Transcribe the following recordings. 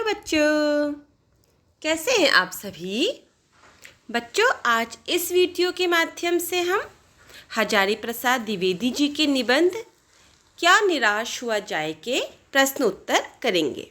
Hello बच्चों, कैसे हैं आप सभी। बच्चों, आज इस वीडियो के माध्यम से हम हजारी प्रसाद द्विवेदी जी के निबंध क्या निराश हुआ जाए के प्रश्न उत्तर करेंगे।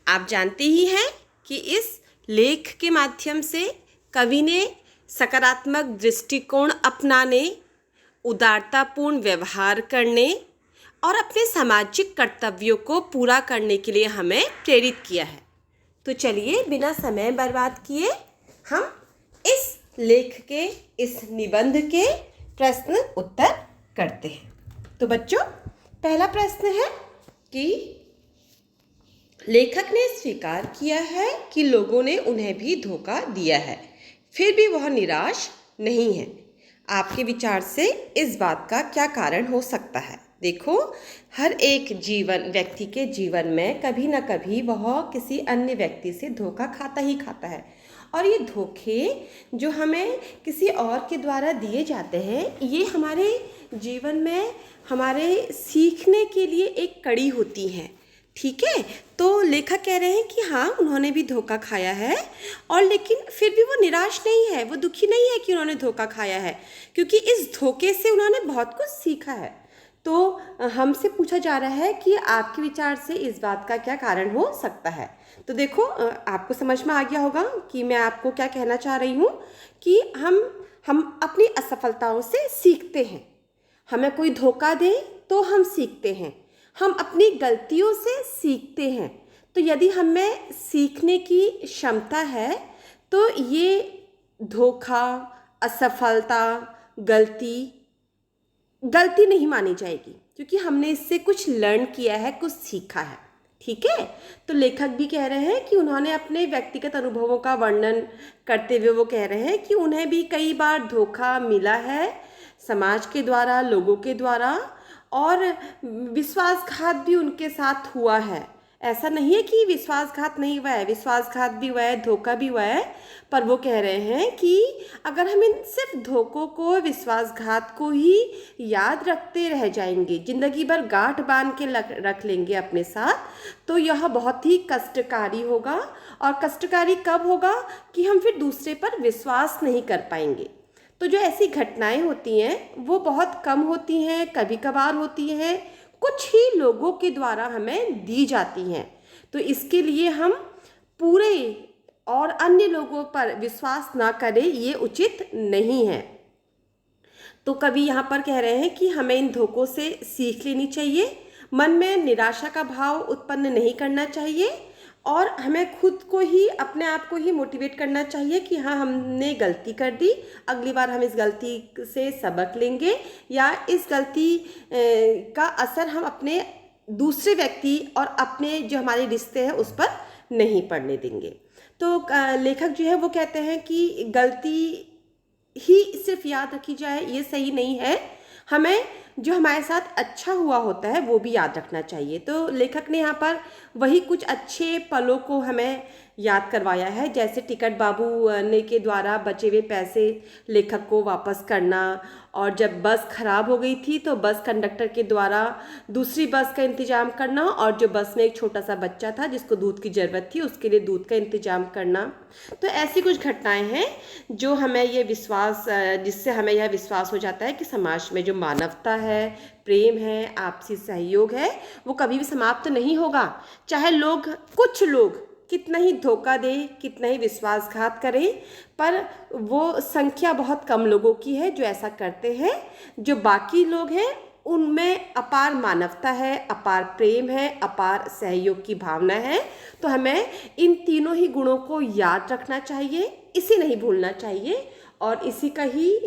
आप जानते ही हैं कि इस लेख के माध्यम से कवि ने सकारात्मक दृष्टिकोण अपनाने, उदारतापूर्ण व्यवहार करने और अपने सामाजिक कर्तव्यों को पूरा करने के लिए हमें प्रेरित किया है। तो चलिए बिना समय बर्बाद किए हम इस लेख के, इस निबंध के प्रश्न उत्तर करते हैं। तो बच्चों, पहला प्रश्न है कि लेखक ने स्वीकार किया है कि लोगों ने उन्हें भी धोखा दिया है, फिर भी वह निराश नहीं है। आपके विचार से इस बात का क्या कारण हो सकता है। देखो, हर एक व्यक्ति के जीवन में कभी ना कभी वह किसी अन्य व्यक्ति से धोखा खाता ही खाता है, और ये धोखे जो हमें किसी और के द्वारा दिए जाते हैं, ये हमारे जीवन में हमारे सीखने के लिए एक कड़ी होती हैं। ठीक है, तो लेखक कह रहे हैं कि हाँ, उन्होंने भी धोखा खाया है, और लेकिन फिर भी वो निराश नहीं है, वो दुखी नहीं है कि उन्होंने धोखा खाया है, क्योंकि इस धोखे से उन्होंने बहुत कुछ सीखा है। तो हमसे पूछा जा रहा है कि आपके विचार से इस बात का क्या कारण हो सकता है। तो देखो, आपको समझ में आ गया होगा कि मैं आपको क्या कहना चाह रही हूँ कि हम अपनी असफलताओं से सीखते हैं। हमें कोई धोखा दे तो हम सीखते हैं, हम अपनी गलतियों से सीखते हैं। तो यदि हमें सीखने की क्षमता है तो ये धोखा, असफलता, गलती नहीं मानी जाएगी, क्योंकि हमने इससे कुछ लर्न किया है, कुछ सीखा है। ठीक है, तो लेखक भी कह रहे हैं कि उन्होंने अपने व्यक्तिगत अनुभवों का वर्णन करते हुए वो कह रहे हैं कि उन्हें भी कई बार धोखा मिला है, समाज के द्वारा, लोगों के द्वारा, और विश्वासघात भी उनके साथ हुआ है। ऐसा नहीं है कि विश्वासघात नहीं हुआ है, विश्वासघात भी हुआ है, धोखा भी हुआ है, पर वो कह रहे हैं कि अगर हम इन सिर्फ धोखों को, विश्वासघात को ही याद रखते रह जाएंगे, ज़िंदगी भर गांठ बांध के रख लेंगे अपने साथ, तो यह बहुत ही कष्टकारी होगा। और कष्टकारी कब होगा कि हम फिर दूसरे पर विश्वास नहीं कर पाएंगे। तो जो ऐसी घटनाएं होती हैं वो बहुत कम होती हैं, कभी कभार होती हैं, कुछ ही लोगों के द्वारा हमें दी जाती हैं। तो इसके लिए हम पूरे और अन्य लोगों पर विश्वास ना करें, ये उचित नहीं है। तो कवि यहाँ पर कह रहे हैं कि हमें इन धोखों से सीख लेनी चाहिए, मन में निराशा का भाव उत्पन्न नहीं करना चाहिए, और हमें खुद को ही, अपने आप को ही मोटिवेट करना चाहिए कि हाँ, हमने गलती कर दी, अगली बार हम इस गलती से सबक लेंगे, या इस गलती का असर हम अपने दूसरे व्यक्ति और अपने जो हमारे रिश्ते हैं उस पर नहीं पड़ने देंगे। तो लेखक जो है वो कहते हैं कि गलती ही सिर्फ याद रखी जाए ये सही नहीं है, हमें जो हमारे साथ अच्छा हुआ होता है वो भी याद रखना चाहिए। तो लेखक ने यहाँ पर वही कुछ अच्छे पलों को हमें याद करवाया है, जैसे टिकट बाबू ने के द्वारा बचे हुए पैसे लेखक को वापस करना, और जब बस खराब हो गई थी तो बस कंडक्टर के द्वारा दूसरी बस का इंतज़ाम करना, और जो बस में एक छोटा सा बच्चा था जिसको दूध की ज़रूरत थी, उसके लिए दूध का इंतज़ाम करना। तो ऐसी कुछ घटनाएं हैं जो हमें ये विश्वास, जिससे हमें यह विश्वास हो जाता है कि समाज में जो मानवता है, प्रेम है, आपसी सहयोग है, वो कभी भी समाप्त नहीं होगा। चाहे कुछ लोग कितना ही धोखा दे, कितना ही विश्वासघात करें, पर वो संख्या बहुत कम लोगों की है जो ऐसा करते हैं। जो बाकी लोग हैं उनमें अपार मानवता है, अपार प्रेम है, अपार सहयोग की भावना है। तो हमें इन तीनों ही गुणों को याद रखना चाहिए, इसे नहीं भूलना चाहिए, और इसी का ही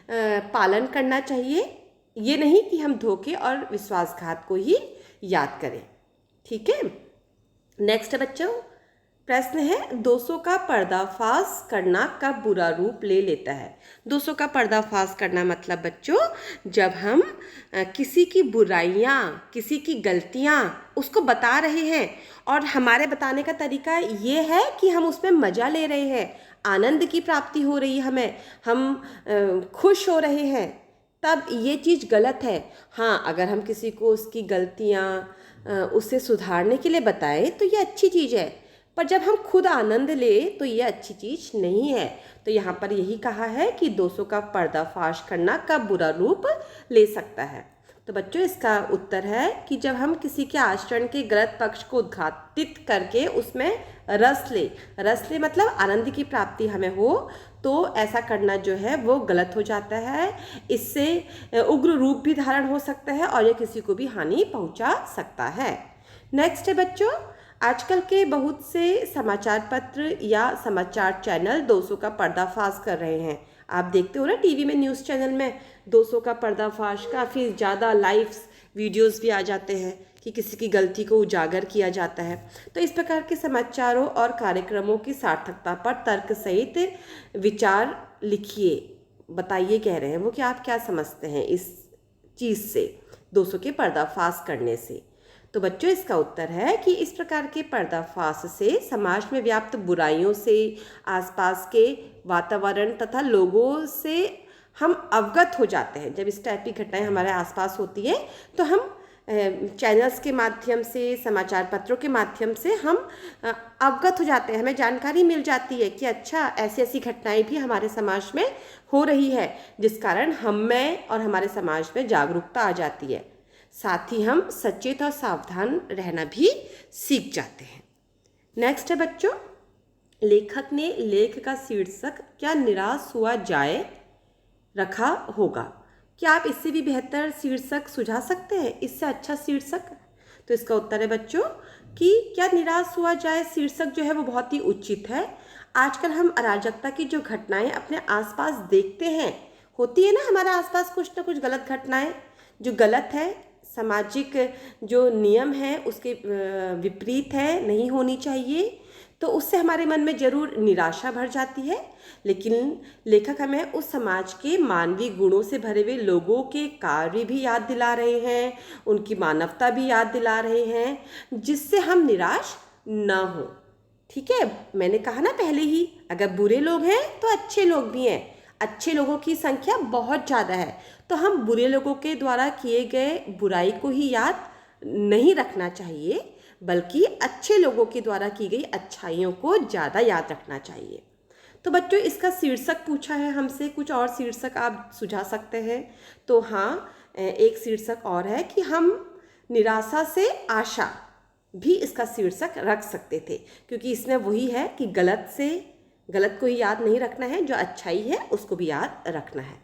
पालन करना चाहिए। ये नहीं कि हम धोखे और विश्वासघात को ही याद करें। ठीक है, नेक्स्ट बच्चों, प्रश्न है, दोषों का पर्दाफाश करना कब बुरा रूप ले लेता है। दोषों का पर्दाफाश करना मतलब बच्चों, जब हम किसी की बुराइयाँ, किसी की गलतियाँ उसको बता रहे हैं, और हमारे बताने का तरीका ये है कि हम उसमें मज़ा ले रहे हैं, आनंद की प्राप्ति हो रही है हमें, हम खुश हो रहे हैं, तब ये चीज़ गलत है। हाँ, अगर हम किसी को उसकी गलतियाँ उसे सुधारने के लिए बताएं तो ये अच्छी चीज़ है, पर जब हम खुद आनंद ले तो ये अच्छी चीज़ नहीं है। तो यहाँ पर यही कहा है कि दोषों का पर्दाफाश करना कब बुरा रूप ले सकता है। तो बच्चों इसका उत्तर है कि जब हम किसी के आचरण के गलत पक्ष को उद्घाटित करके उसमें रस ले मतलब आनंद की प्राप्ति हमें हो, तो ऐसा करना जो है वो गलत हो जाता है। इससे उग्र रूप भी धारण हो सकता है और यह किसी को भी हानि पहुंचा सकता है। नेक्स्ट है बच्चों, आजकल के बहुत से समाचार पत्र या समाचार चैनल दोषों का पर्दाफाश कर रहे हैं। आप देखते हो ना टीवी में, न्यूज़ चैनल में दोषों का पर्दाफाश, काफ़ी ज़्यादा लाइव वीडियोस भी आ जाते हैं कि किसी की गलती को उजागर किया जाता है। तो इस प्रकार के समाचारों और कार्यक्रमों की सार्थकता पर तर्क सहित विचार लिखिए, बताइए कह रहे हैं वो कि आप क्या समझते हैं इस चीज़ से, दोषों के पर्दाफाश करने से। तो बच्चों इसका उत्तर है कि इस प्रकार के पर्दाफाश से समाज में व्याप्त बुराइयों से, आसपास के वातावरण तथा लोगों से हम अवगत हो जाते हैं। जब इस टाइप की घटनाएं हमारे आसपास होती है तो हम चैनल्स के माध्यम से, समाचार पत्रों के माध्यम से हम अवगत हो जाते हैं, हमें जानकारी मिल जाती है कि अच्छा ऐसी ऐसी घटनाएं भी हमारे समाज में हो रही है, जिस कारण हम में और हमारे समाज में जागरूकता आ जाती है। साथ ही हम सचेत और सावधान रहना भी सीख जाते हैं। नेक्स्ट है बच्चों, लेखक ने लेख का शीर्षक क्या निराश हुआ जाए रखा होगा। क्या आप इससे भी बेहतर शीर्षक सुझा सकते हैं, इससे अच्छा शीर्षक? तो इसका उत्तर है बच्चों कि क्या निराश हुआ जाए शीर्षक जो है वो बहुत ही उचित है। आजकल हम अराजकता की जो घटनाएं अपने आसपास देखते हैं, होती है ना हमारे आसपास कुछ ना कुछ गलत घटनाएं जो गलत है, सामाजिक जो नियम है उसके विपरीत है, नहीं होनी चाहिए, तो उससे हमारे मन में जरूर निराशा भर जाती है। लेकिन लेखक हमें उस समाज के मानवीय गुणों से भरे हुए लोगों के कार्य भी याद दिला रहे हैं, उनकी मानवता भी याद दिला रहे हैं, जिससे हम निराश ना हो। ठीक है, मैंने कहा ना पहले ही, अगर बुरे लोग हैं तो अच्छे लोग भी हैं, अच्छे लोगों की संख्या बहुत ज़्यादा है, तो हम बुरे लोगों के द्वारा किए गए बुराई को ही याद नहीं रखना चाहिए, बल्कि अच्छे लोगों के द्वारा की गई अच्छाइयों को ज़्यादा याद रखना चाहिए। तो बच्चों इसका शीर्षक पूछा है हमसे, कुछ और शीर्षक आप सुझा सकते हैं। तो हाँ, एक शीर्षक और है कि हम निराशा से आशा भी इसका शीर्षक रख सकते थे, क्योंकि इसमें वही है कि गलत को ही याद नहीं रखना है, जो अच्छाई है उसको भी याद रखना है।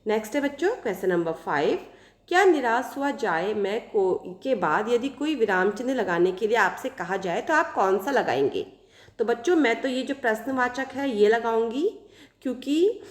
नेक्स्ट है बच्चों क्वेश्चन नंबर 5, क्या निराश हुआ जाए मैं को के बाद यदि कोई विराम चिन्ह लगाने के लिए आपसे कहा जाए तो आप कौन सा लगाएंगे? तो बच्चों मैं तो ये जो प्रश्नवाचक है ये लगाऊंगी, क्योंकि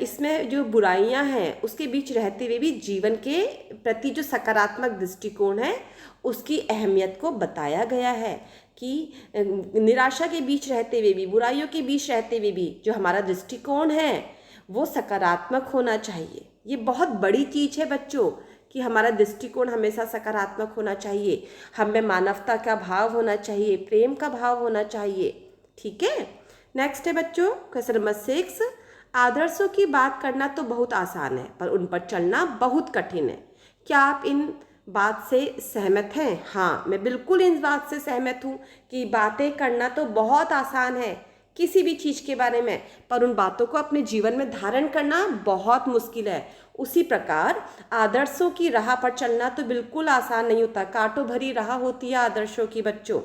इसमें जो बुराइयां हैं उसके बीच रहते हुए भी जीवन के प्रति जो सकारात्मक दृष्टिकोण है उसकी अहमियत को बताया गया है कि निराशा के बीच रहते हुए भी, बुराइयों के बीच रहते हुए भी जो हमारा दृष्टिकोण है वो सकारात्मक होना चाहिए। ये बहुत बड़ी चीज़ है बच्चों कि हमारा दृष्टिकोण हमेशा सकारात्मक होना चाहिए, हमें मानवता का भाव होना चाहिए, प्रेम का भाव होना चाहिए। ठीक है, नेक्स्ट है बच्चों क्वेश्चन नंबर 6, आदर्शों की बात करना तो बहुत आसान है पर उन पर चलना बहुत कठिन है। क्या आप इन बात से सहमत हैं? हाँ, मैं बिल्कुल इस बात से सहमत हूँ कि बातें करना तो बहुत आसान है किसी भी चीज़ के बारे में, पर उन बातों को अपने जीवन में धारण करना बहुत मुश्किल है। उसी प्रकार आदर्शों की राह पर चलना तो बिल्कुल आसान नहीं होता, कांटों भरी राह होती है आदर्शों की बच्चों।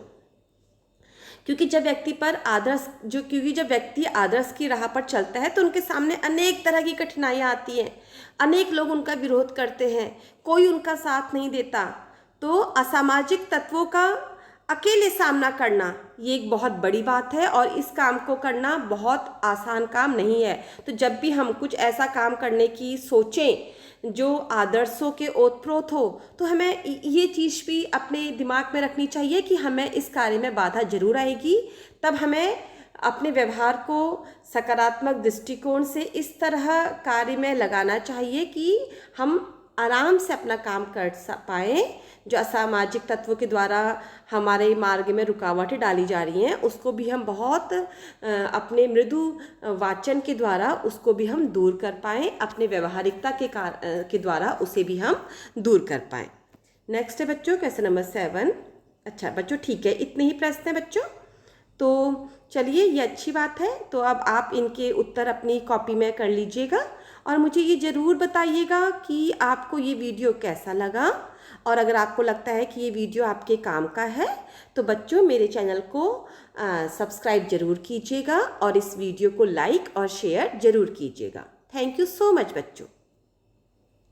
क्योंकि जब व्यक्ति आदर्श की राह पर चलता है तो उनके सामने अनेक तरह की कठिनाइयाँ आती हैं, अनेक लोग उनका विरोध करते हैं, कोई उनका साथ नहीं देता। तो असामाजिक तत्वों का अकेले सामना करना ये एक बहुत बड़ी बात है और इस काम को करना बहुत आसान काम नहीं है। तो जब भी हम कुछ ऐसा काम करने की सोचें जो आदर्शों के ओतप्रोत हो तो हमें ये चीज़ भी अपने दिमाग में रखनी चाहिए कि हमें इस कार्य में बाधा जरूर आएगी। तब हमें अपने व्यवहार को सकारात्मक दृष्टिकोण से इस तरह कार्य में लगाना चाहिए कि हम आराम से अपना काम कर पाएँ। जो असामाजिक तत्वों के द्वारा हमारे मार्ग में रुकावटें डाली जा रही हैं उसको भी हम बहुत अपने मृदु वाचन के द्वारा उसको भी हम दूर कर पाएँ, अपने व्यवहारिकता के द्वारा उसे भी हम दूर कर पाएँ। नेक्स्ट है बच्चों क्वेश्चन नंबर 7। अच्छा बच्चों ठीक है, इतने ही प्रश्न हैं बच्चों। तो चलिए, ये अच्छी बात है। तो अब आप इनके उत्तर अपनी कॉपी में कर लीजिएगा और मुझे ये ज़रूर बताइएगा कि आपको ये वीडियो कैसा लगा। और अगर आपको लगता है कि ये वीडियो आपके काम का है तो बच्चों मेरे चैनल को सब्सक्राइब ज़रूर कीजिएगा और इस वीडियो को लाइक और शेयर ज़रूर कीजिएगा। थैंक यू सो मच बच्चों।